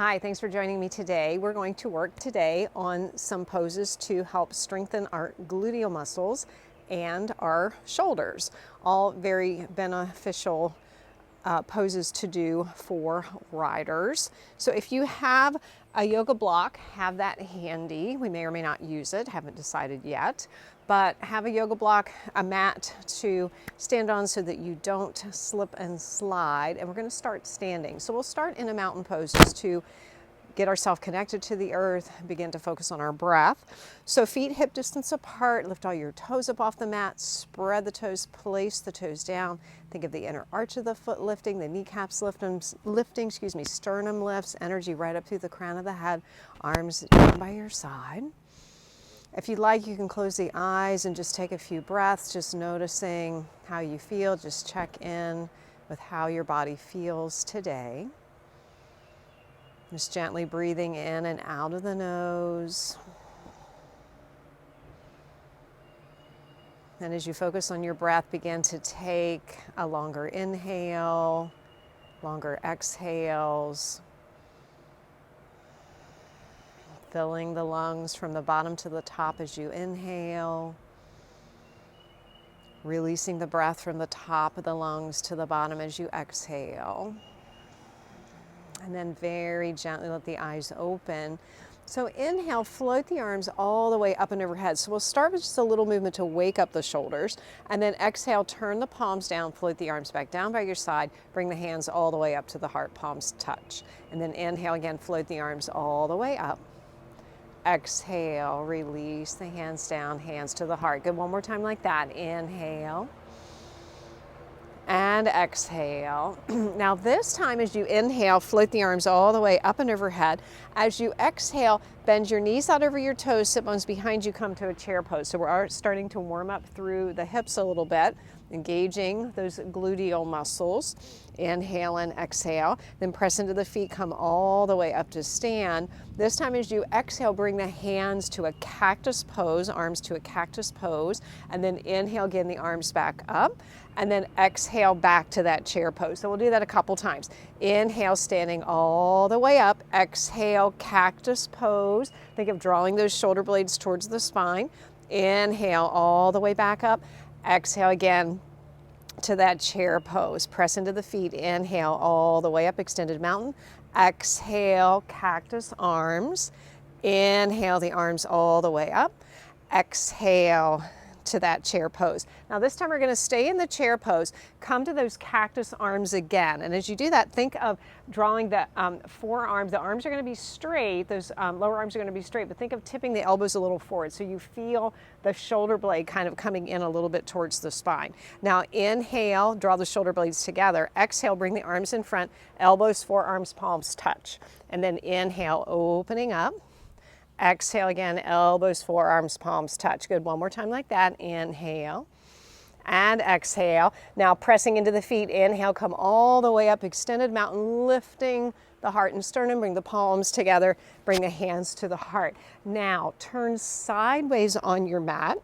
Hi, thanks for joining me today. We're going to work today on some poses to help strengthen our gluteal muscles and our shoulders. All very beneficial poses to do for riders. So if you have a yoga block, have that handy. We may or may not use it, haven't decided yet, but have a yoga block, a mat to stand on so that you don't slip and slide. And we're going to start standing. So we'll start in a mountain pose just to get ourselves connected to the earth, begin to focus on our breath. So feet hip distance apart, lift all your toes up off the mat, spread the toes, place the toes down. Think of the inner arch of the foot lifting, the kneecaps lifting, sternum lifts, energy right up through the crown of the head, arms down by your side. If you'd like, you can close the eyes and just take a few breaths, just noticing how you feel. Just check in with how your body feels today. Just gently breathing in and out of the nose. And as you focus on your breath, begin to take a longer inhale, longer exhales, filling the lungs from the bottom to the top as you inhale, releasing the breath from the top of the lungs to the bottom as you exhale. And then very gently let the eyes open. So inhale, float the arms all the way up and overhead. So we'll start with just a little movement to wake up the shoulders. And then exhale, turn the palms down, float the arms back down by your side. Bring the hands all the way up to the heart, palms touch. And then inhale again, float the arms all the way up. Exhale, release the hands down, hands to the heart. Good, one more time like that. Inhale. And exhale. Now this time as you inhale, float the arms all the way up and overhead. As you exhale, bend your knees out over your toes, sit bones behind you, come to a chair pose. So we're starting to warm up through the hips a little bit, engaging those gluteal muscles. Inhale and exhale, then press into the feet, come all the way up to stand. This time as you exhale, bring the hands to a cactus pose, arms to a cactus pose, and then inhale again, the arms back up, and then exhale back to that chair pose. So we'll do that a couple times. Inhale, standing all the way up, exhale, cactus pose. Think of drawing those shoulder blades towards the spine. Inhale all the way back up, exhale again to that chair pose. Press into the feet, inhale all the way up, extended mountain. Exhale, cactus arms. Inhale the arms all the way up. Exhale to that chair pose. Now this time we're going to stay in the chair pose, come to those cactus arms again. And as you do that, think of drawing the forearms. The arms are going to be straight, those lower arms are going to be straight, but think of tipping the elbows a little forward so you feel the shoulder blade kind of coming in a little bit towards the spine. Now inhale, draw the shoulder blades together. Exhale, bring the arms in front, elbows, forearms, palms touch. And then inhale, opening up. Exhale again, elbows, forearms, palms touch. Good, one more time like that. Inhale and exhale. Now pressing into the feet, inhale, come all the way up, extended mountain, lifting the heart and sternum, bring the palms together, bring the hands to the heart. Now turn sideways on your mat.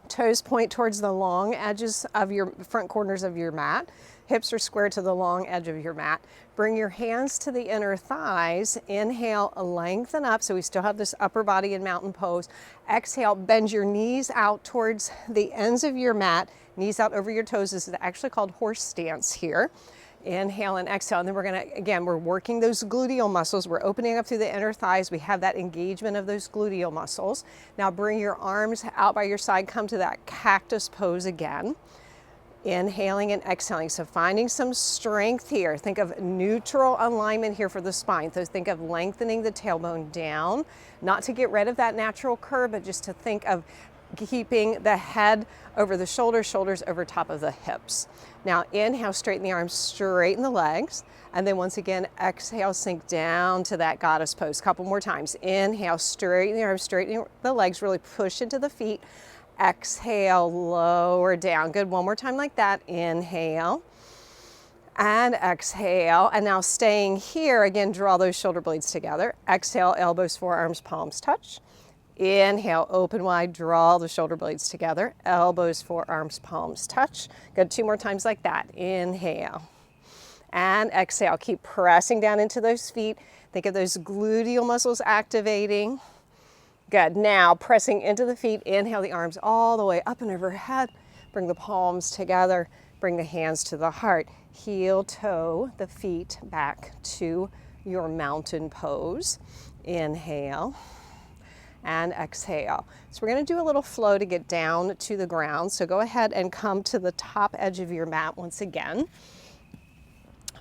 Toes point towards the long edges of your front corners of your mat. Hips are square to the long edge of your mat. Bring your hands to the inner thighs. Inhale, lengthen up. So we still have this upper body in mountain pose. Exhale, bend your knees out towards the ends of your mat. Knees out over your toes. This is actually called horse stance here. Inhale and exhale. And then we're going to, again, we're working those gluteal muscles. We're opening up through the inner thighs. We have that engagement of those gluteal muscles. Now bring your arms out by your side. Come to that cactus pose again. Inhaling and exhaling. So finding some strength here. Think of neutral alignment here for the spine. So think of lengthening the tailbone down, not to get rid of that natural curve, but just to think of keeping the head over the shoulders, shoulders over top of the hips. Now inhale, straighten the arms, straighten the legs. And then once again, exhale, sink down to that goddess pose. Couple more times. Inhale, straighten the arms, straighten the legs, really push into the feet. Exhale, lower down. Good, one more time like that. Inhale and exhale. And now staying here, again, draw those shoulder blades together. Exhale, elbows, forearms, palms touch. Inhale, open wide, draw the shoulder blades together. Elbows, forearms, palms touch. Good, two more times like that. Inhale And exhale, keep pressing down into those feet. Think of those gluteal muscles activating. Good, now pressing into the feet, inhale the arms all the way up and overhead. Bring the palms together, bring the hands to the heart. Heel toe the feet back to your mountain pose. Inhale and exhale. So we're going to do a little flow to get down to the ground. So go ahead and come to the top edge of your mat once again.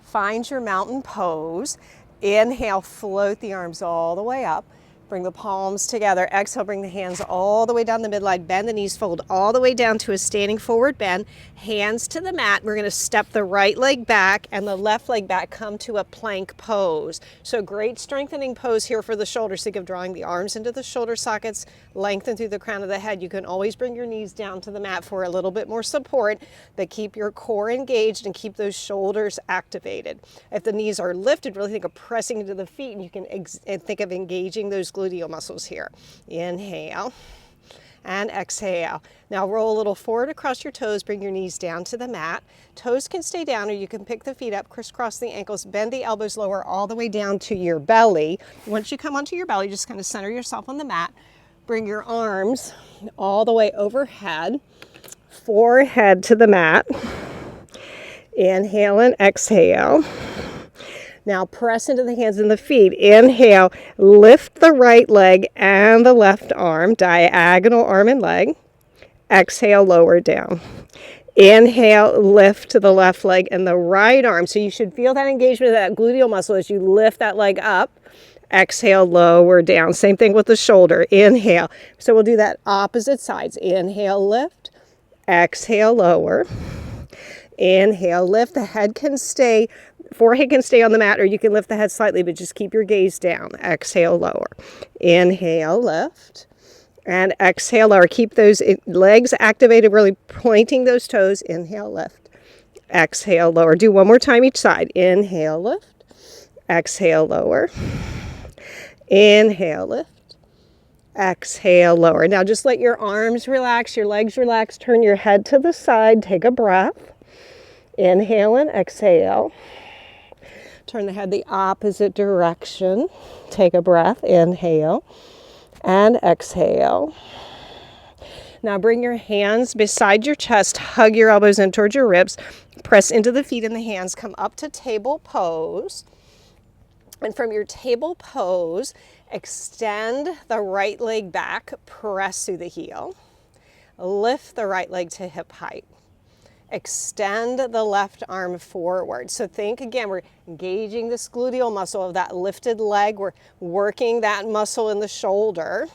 Find your mountain pose. Inhale, float the arms all the way up. Bring the palms together. Exhale, bring the hands all the way down the midline. Bend the knees, fold all the way down to a standing forward bend. Hands to the mat. We're going to step the right leg back and the left leg back. Come to a plank pose. So great strengthening pose here for the shoulders. Think of drawing the arms into the shoulder sockets, lengthen through the crown of the head. You can always bring your knees down to the mat for a little bit more support, but keep your core engaged and keep those shoulders activated. If the knees are lifted, really think of pressing into the feet, and you can think of engaging those gluteal muscles here. Inhale and exhale. Now roll a little forward across your toes, bring your knees down to the mat. Toes can stay down, or you can pick the feet up, crisscross the ankles, bend the elbows lower all the way down to your belly. Once you come onto your belly, just kind of center yourself on the mat. Bring your arms all the way overhead, forehead to the mat. Inhale and exhale. Now press into the hands and the feet. Inhale, lift the right leg and the left arm, diagonal arm and leg. Exhale, lower down. Inhale, lift to the left leg and the right arm. So you should feel that engagement of that gluteal muscle as you lift that leg up. Exhale, lower down. Same thing with the shoulder. Inhale. So we'll do that opposite sides. Inhale, lift. Exhale, lower. Inhale, lift. The head can stay, forehead can stay on the mat, or you can lift the head slightly, but just keep your gaze down. Exhale, lower. Inhale, lift. And exhale, lower. Keep those legs activated, really pointing those toes. Inhale, lift. Exhale, lower. Do one more time each side. Inhale, lift. Exhale, lower. Inhale, lift. Exhale, lower. Now just let your arms relax, your legs relax. Turn your head to the side. Take a breath. Inhale and exhale. Turn the head the opposite direction. Take a breath. Inhale and exhale. Now bring your hands beside your chest. Hug your elbows in towards your ribs. Press into the feet and the hands. Come up to table pose. And from your table pose, extend the right leg back. Press through the heel. Lift the right leg to hip height. Extend the left arm forward. So think again, we're engaging this gluteal muscle of that lifted leg. We're working that muscle in the shoulder.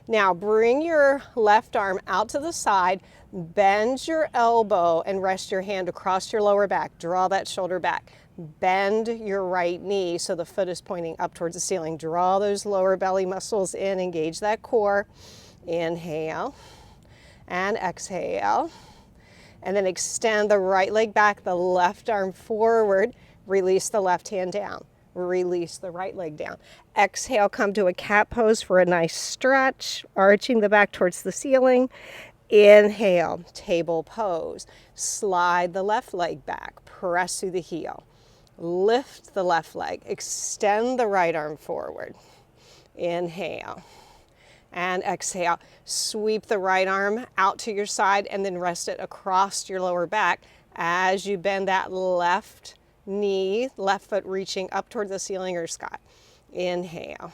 Now bring your left arm out to the side, bend your elbow and rest your hand across your lower back. Draw that shoulder back. Bend your right knee so the foot is pointing up towards the ceiling. Draw those lower belly muscles in, engage that core. Inhale and exhale. And then extend the right leg back, the left arm forward, release the left hand down, release the right leg down. Exhale, come to a cat pose for a nice stretch, arching the back towards the ceiling. Inhale, table pose. Slide the left leg back, press through the heel. Lift the left leg, extend the right arm forward. Inhale. And exhale. Sweep the right arm out to your side and then rest it across your lower back as you bend that left knee, left foot reaching up toward the ceiling or sky. Inhale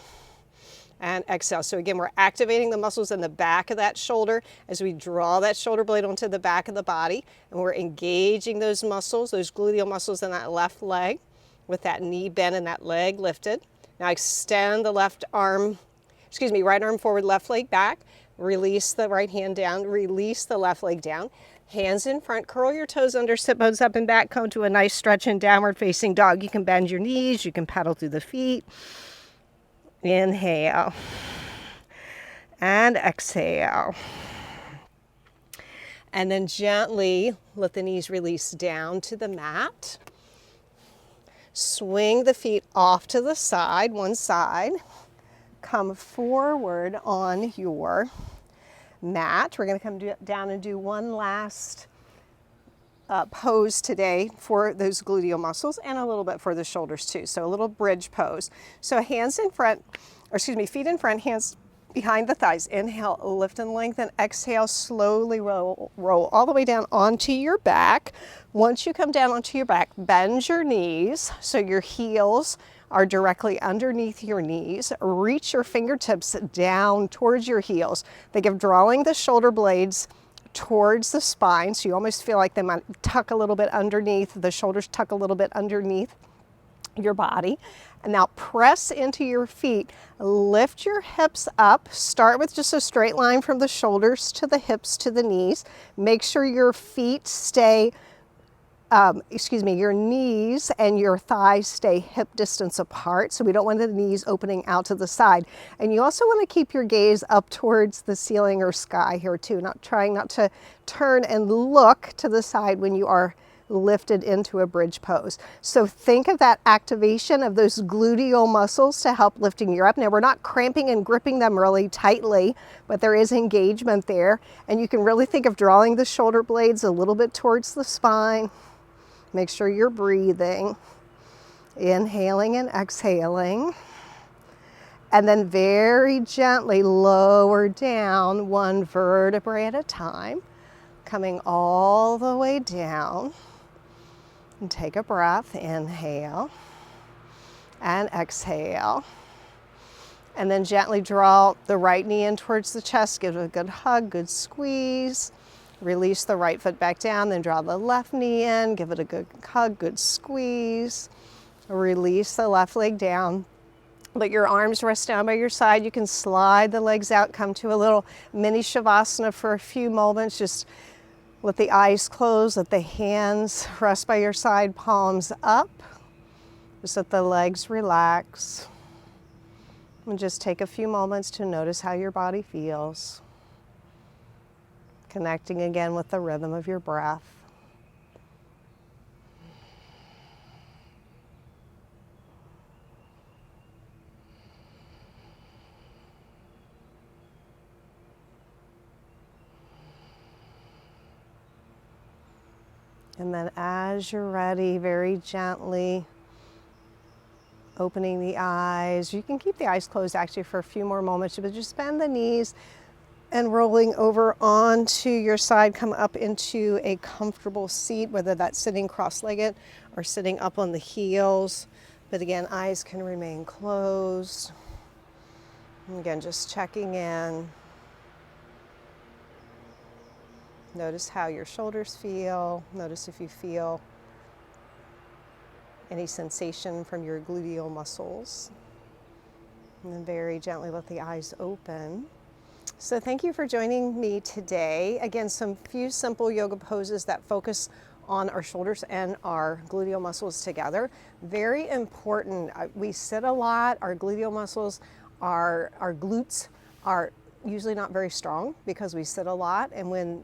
and exhale. So again, we're activating the muscles in the back of that shoulder as we draw that shoulder blade onto the back of the body, and we're engaging those muscles, those gluteal muscles in that left leg with that knee bent and that leg lifted. Now extend the right arm forward, left leg back. Release the right hand down, release the left leg down. Hands in front, curl your toes under, sit bones up and back, come to a nice stretch in downward facing dog. You can bend your knees, you can pedal through the feet. Inhale and exhale. And then gently let the knees release down to the mat. Swing the feet off to the side, one side. Come forward on your mat. We're going to come down and do one last pose today for those gluteal muscles and a little bit for the shoulders too. So a little bridge pose. So hands in front, or excuse me, feet in front, hands behind the thighs. Inhale, lift and lengthen. Exhale, slowly roll all the way down onto your back. Once you come down onto your back, bend your knees so your heels are directly underneath your knees. Reach your fingertips down towards your heels. Think of drawing the shoulder blades towards the spine, so you almost feel like they might tuck a little bit underneath, the shoulders tuck a little bit underneath your body. And now press into your feet, lift your hips up, start with just a straight line from the shoulders to the hips to the knees. Make sure your feet stay, your knees and your thighs stay hip distance apart, so we don't want the knees opening out to the side. And you also want to keep your gaze up towards the ceiling or sky here too, trying not to turn and look to the side when you are lifted into a bridge pose. So think of that activation of those gluteal muscles to help lifting you up. Now we're not cramping and gripping them really tightly, but there is engagement there. And you can really think of drawing the shoulder blades a little bit towards the spine. Make sure you're breathing, inhaling and exhaling. And then very gently lower down one vertebrae at a time, coming all the way down. And take a breath, inhale and exhale. And then gently draw the right knee in towards the chest, give it a good hug, good squeeze. Release the right foot back down, then draw the left knee in, give it a good hug, good squeeze. Release the left leg down. Let your arms rest down by your side. You can slide the legs out, come to a little mini shavasana for a few moments. Just let the eyes close, let the hands rest by your side, palms up. Just let the legs relax. And just take a few moments to notice how your body feels. Connecting again with the rhythm of your breath. And then as you're ready, very gently opening the eyes. You can keep the eyes closed actually for a few more moments, but just bend the knees and rolling over onto your side, come up into a comfortable seat, whether that's sitting cross-legged or sitting up on the heels. But again, eyes can remain closed. And again, just checking in. Notice how your shoulders feel. Notice if you feel any sensation from your gluteal muscles. And then very gently let the eyes open. So thank you for joining me today. Again, some few simple yoga poses that focus on our shoulders and our gluteal muscles together. Very important. We sit a lot. Our gluteal muscles, our glutes are usually not very strong because we sit a lot. And when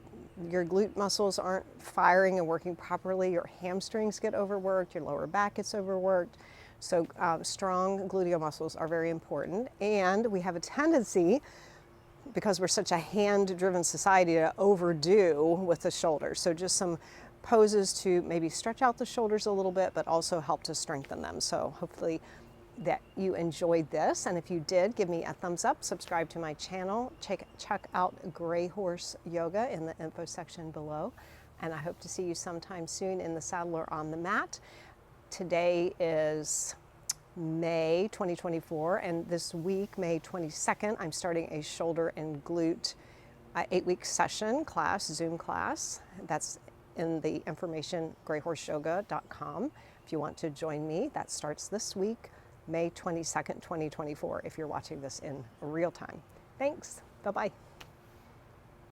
your glute muscles aren't firing and working properly, your hamstrings get overworked, your lower back gets overworked. So strong gluteal muscles are very important. And we have a tendency, because we're such a hand-driven society, to overdo with the shoulders. So just some poses to maybe stretch out the shoulders a little bit, but also help to strengthen them. So hopefully that you enjoyed this. And if you did, give me a thumbs up, subscribe to my channel, check out Grey Horse Yoga in the info section below. And I hope to see you sometime soon in the saddle or on the mat. Today is May 2024, and this week, May 22nd, I'm starting a shoulder and glute 8-week session class, Zoom class. That's in the information, GreyHorseYoga.com. If you want to join me, that starts this week, May 22nd, 2024, if you're watching this in real time. Thanks. Bye-bye.